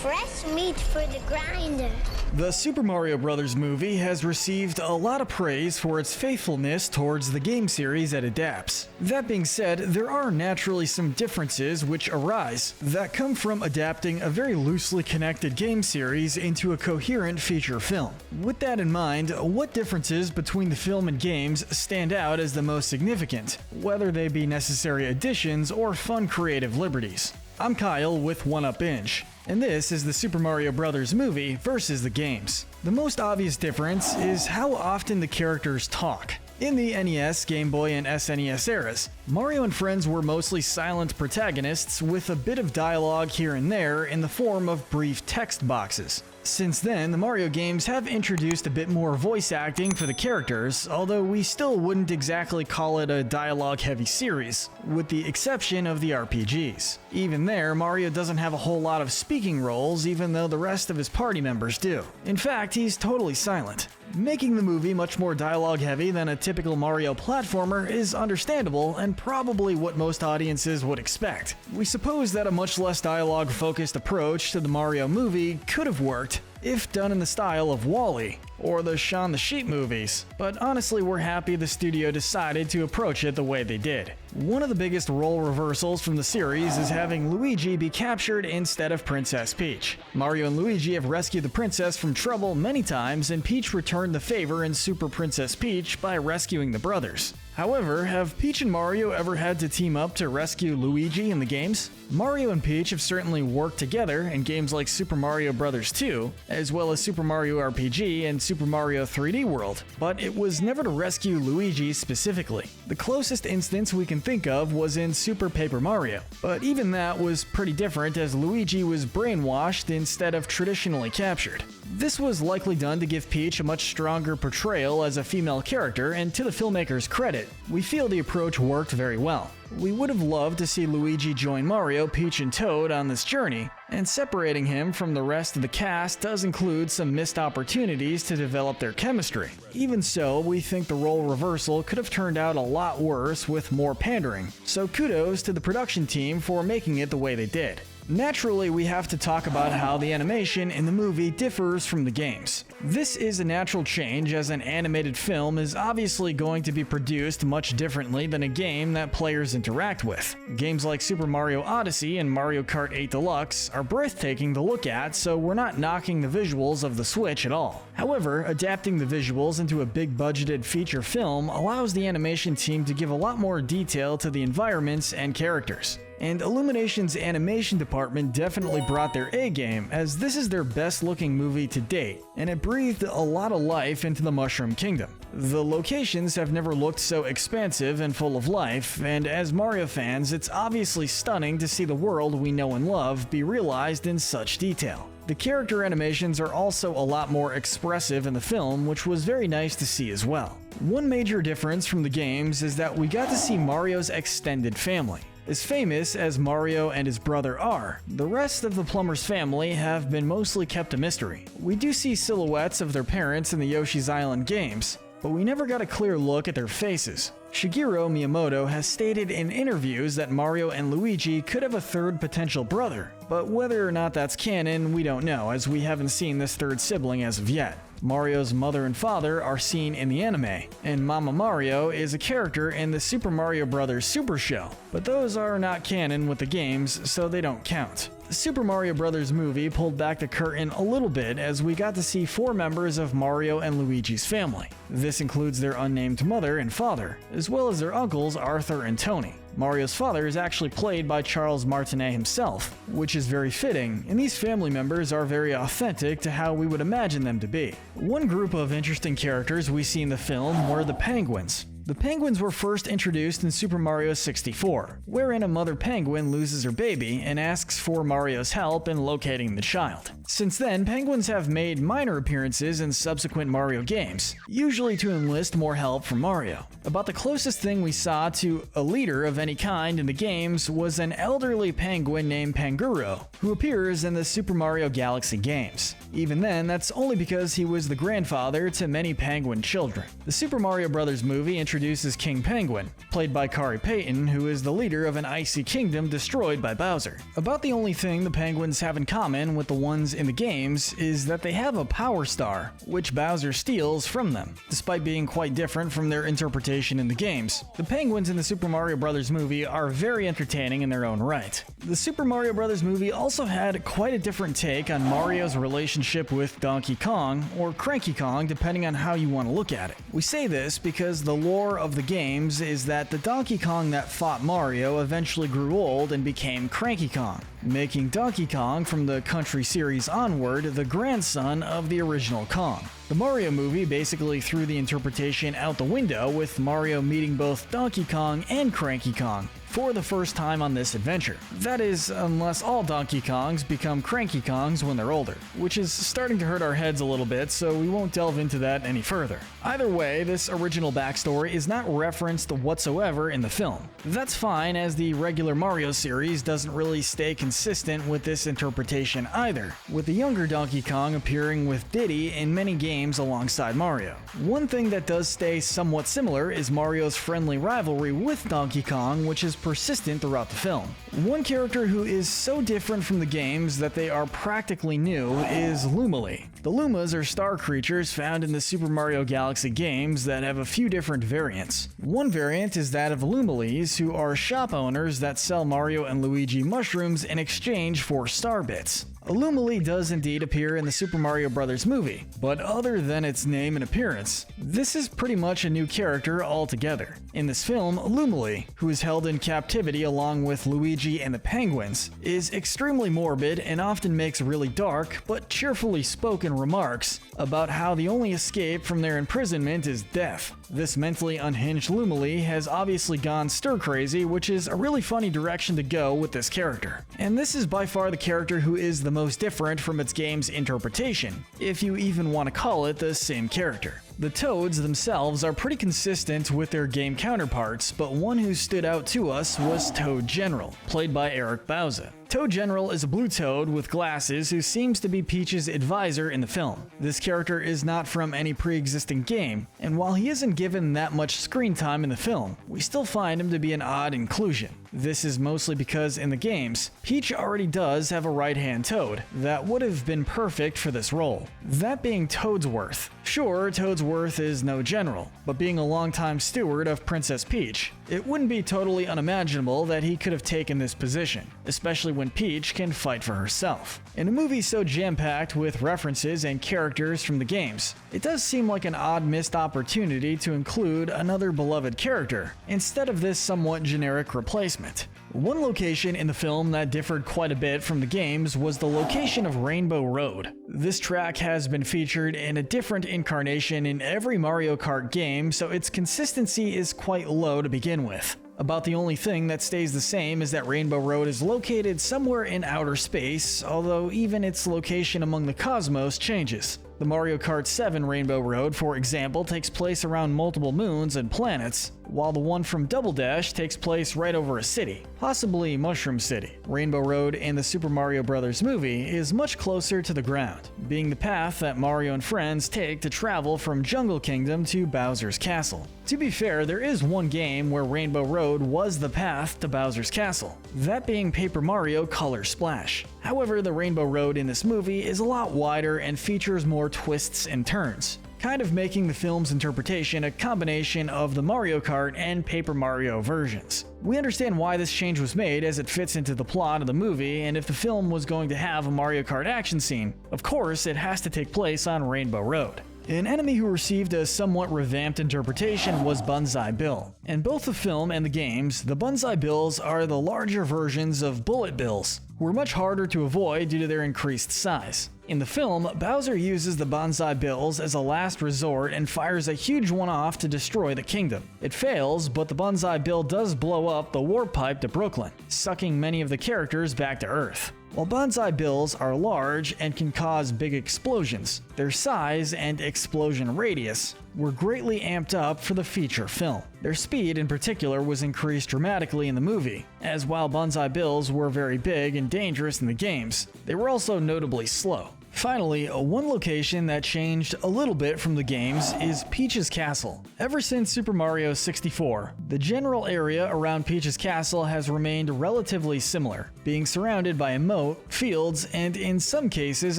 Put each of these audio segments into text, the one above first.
fresh meat for the grinder. The Super Mario Bros. Movie has received a lot of praise for its faithfulness towards the game series it adapts. That being said, there are naturally some differences which arise that come from adapting a very loosely connected game series into a coherent feature film. With that in mind, what differences between the film and games stand out as the most significant, whether they be necessary additions or fun creative liberties? I'm Kyle with One Up Binge, and this is the Super Mario Bros. Movie versus the games. The most obvious difference is how often the characters talk. In the NES, Game Boy, and SNES eras, Mario and friends were mostly silent protagonists with a bit of dialogue here and there in the form of brief text boxes. Since then, the Mario games have introduced a bit more voice acting for the characters, although we still wouldn't exactly call it a dialogue-heavy series, with the exception of the RPGs. Even there, Mario doesn't have a whole lot of speaking roles, even though the rest of his party members do. In fact, he's totally silent. Making the movie much more dialogue-heavy than a typical Mario platformer is understandable and probably what most audiences would expect. We suppose that a much less dialogue-focused approach to the Mario movie could have worked if done in the style of WALL-E or the Shaun the Sheep movies, but honestly we're happy the studio decided to approach it the way they did. One of the biggest role reversals from the series is having Luigi be captured instead of Princess Peach. Mario and Luigi have rescued the princess from trouble many times, and Peach returned the favor in Super Princess Peach by rescuing the brothers. However, have Peach and Mario ever had to team up to rescue Luigi in the games? Mario and Peach have certainly worked together in games like Super Mario Bros. 2, as well as Super Mario RPG and Super Mario 3D World, but it was never to rescue Luigi specifically. The closest instance we can think of was in Super Paper Mario, but even that was pretty different as Luigi was brainwashed instead of traditionally captured. This was likely done to give Peach a much stronger portrayal as a female character, and to the filmmakers' credit, we feel the approach worked very well. We would have loved to see Luigi join Mario, Peach, and Toad on this journey, and separating him from the rest of the cast does include some missed opportunities to develop their chemistry. Even so, we think the role reversal could have turned out a lot worse with more pandering, so kudos to the production team for making it the way they did. Naturally, we have to talk about how the animation in the movie differs from the games. This is a natural change as an animated film is obviously going to be produced much differently than a game that players interact with. Games like Super Mario Odyssey and Mario Kart 8 Deluxe are breathtaking to look at, so we're not knocking the visuals of the Switch at all. However, adapting the visuals into a big budgeted feature film allows the animation team to give a lot more detail to the environments and characters. And Illumination's animation department definitely brought their A-game, as this is their best looking movie to date, and it breathed a lot of life into the Mushroom Kingdom. The locations have never looked so expansive and full of life, and as Mario fans, it's obviously stunning to see the world we know and love be realized in such detail. The character animations are also a lot more expressive in the film, which was very nice to see as well. One major difference from the games is that we got to see Mario's extended family. As famous as Mario and his brother are, the rest of the Plumbers family have been mostly kept a mystery. We do see silhouettes of their parents in the Yoshi's Island games, but we never got a clear look at their faces. Shigeru Miyamoto has stated in interviews that Mario and Luigi could have a third potential brother, but whether or not that's canon, we don't know, as we haven't seen this third sibling as of yet. Mario's mother and father are seen in the anime, and Mama Mario is a character in the Super Mario Bros. Super Show, but those are not canon with the games, so they don't count. The Super Mario Bros. Movie pulled back the curtain a little bit as we got to see 4 members of Mario and Luigi's family. This includes their unnamed mother and father, as well as their uncles Arthur and Tony. Mario's father is actually played by Charles Martinet himself, which is very fitting, and these family members are very authentic to how we would imagine them to be. One group of interesting characters we see in the film were the penguins. The penguins were first introduced in Super Mario 64, wherein a mother penguin loses her baby and asks for Mario's help in locating the child. Since then, penguins have made minor appearances in subsequent Mario games, usually to enlist more help from Mario. About the closest thing we saw to a leader of any kind in the games was an elderly penguin named Panguro, who appears in the Super Mario Galaxy games. Even then, that's only because he was the grandfather to many penguin children. The Super Mario Bros. Movie introduces King Penguin, played by Kari Payton, who is the leader of an icy kingdom destroyed by Bowser. About the only thing the Penguins have in common with the ones in the games is that they have a Power Star, which Bowser steals from them, despite being quite different from their interpretation in the games. The Penguins in the Super Mario Bros. Movie are very entertaining in their own right. The Super Mario Bros. Movie also had quite a different take on Mario's relationship with Donkey Kong, or Cranky Kong, depending on how you want to look at it. We say this because the lore of the games is that the Donkey Kong that fought Mario eventually grew old and became Cranky Kong, making Donkey Kong from the Country series onward the grandson of the original Kong. The Mario movie basically threw the interpretation out the window, with Mario meeting both Donkey Kong and Cranky Kong for the first time on this adventure. That is, unless all Donkey Kongs become Cranky Kongs when they're older, which is starting to hurt our heads a little bit, so we won't delve into that any further. Either way, this original backstory is not referenced whatsoever in the film. That's fine, as the regular Mario series doesn't really stay consistent with this interpretation either, with the younger Donkey Kong appearing with Diddy in many games alongside Mario. One thing that does stay somewhat similar is Mario's friendly rivalry with Donkey Kong, which is persistent throughout the film. One character who is so different from the games that they are practically new is Lumily. The Lumas are star creatures found in the Super Mario Galaxy games that have a few different variants. One variant is that of Lumilies, who are shop owners that sell Mario and Luigi mushrooms in exchange for star bits. A Lumily does indeed appear in the Super Mario Bros. Movie, but other than its name and appearance, this is pretty much a new character altogether. In this film, Lumily, who is held in captivity along with Luigi and the Penguins, is extremely morbid and often makes really dark but cheerfully spoken remarks about how the only escape from their imprisonment is death. This mentally unhinged Lumily has obviously gone stir-crazy, which is a really funny direction to go with this character. And this is by far the character who is the most different from its game's interpretation, if you even want to call it the same character. The Toads themselves are pretty consistent with their game counterparts, but one who stood out to us was Toad General, played by Eric Bauza. Toad General is a blue toad with glasses who seems to be Peach's advisor in the film. This character is not from any pre-existing game, and while he isn't given that much screen time in the film, we still find him to be an odd inclusion. This is mostly because in the games, Peach already does have a right-hand toad that would have been perfect for this role, that being Toadsworth. Sure, Toadsworth is no general, but being a longtime steward of Princess Peach, it wouldn't be totally unimaginable that he could have taken this position, especially when Peach can fight for herself. In a movie so jam-packed with references and characters from the games, it does seem like an odd missed opportunity to include another beloved character, instead of this somewhat generic replacement. One location in the film that differed quite a bit from the games was the location of Rainbow Road. This track has been featured in a different incarnation in every Mario Kart game, so its consistency is quite low to begin with. About the only thing that stays the same is that Rainbow Road is located somewhere in outer space, although even its location among the cosmos changes. The Mario Kart 7 Rainbow Road, for example, takes place around multiple moons and planets, while the one from Double Dash takes place right over a city, possibly Mushroom City. Rainbow Road in the Super Mario Bros. Movie is much closer to the ground, being the path that Mario and friends take to travel from Jungle Kingdom to Bowser's Castle. To be fair, there is one game where Rainbow Road was the path to Bowser's Castle, that being Paper Mario Color Splash. However, the Rainbow Road in this movie is a lot wider and features more twists and turns, kind of making the film's interpretation a combination of the Mario Kart and Paper Mario versions. We understand why this change was made, as it fits into the plot of the movie, and if the film was going to have a Mario Kart action scene, of course it has to take place on Rainbow Road. An enemy who received a somewhat revamped interpretation was Banzai Bill. In both the film and the games, the Banzai Bills are the larger versions of Bullet Bills, who are much harder to avoid due to their increased size. In the film, Bowser uses the Banzai Bills as a last resort and fires a huge one off to destroy the kingdom. It fails, but the Banzai Bill does blow up the warp pipe to Brooklyn, sucking many of the characters back to Earth. While Banzai Bills are large and can cause big explosions, their size and explosion radius were greatly amped up for the feature film. Their speed in particular was increased dramatically in the movie, as while Banzai Bills were very big and dangerous in the games, they were also notably slow. Finally, one location that changed a little bit from the games is Peach's Castle. Ever since Super Mario 64, the general area around Peach's Castle has remained relatively similar, being surrounded by a moat, fields, and in some cases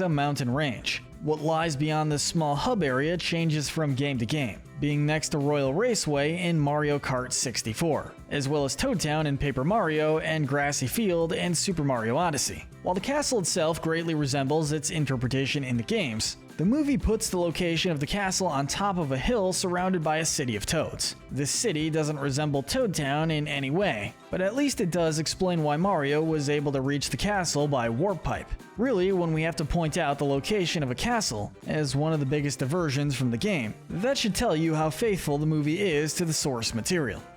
a mountain range. What lies beyond this small hub area changes from game to game, being next to Royal Raceway in Mario Kart 64, as well as Toad Town in Paper Mario and Grassy Field in Super Mario Odyssey. While the castle itself greatly resembles its interpretation in the games, the movie puts the location of the castle on top of a hill surrounded by a city of toads. This city doesn't resemble Toad Town in any way, but at least it does explain why Mario was able to reach the castle by warp pipe. Really, when we have to point out the location of a castle as one of the biggest diversions from the game, that should tell you how faithful the movie is to the source material.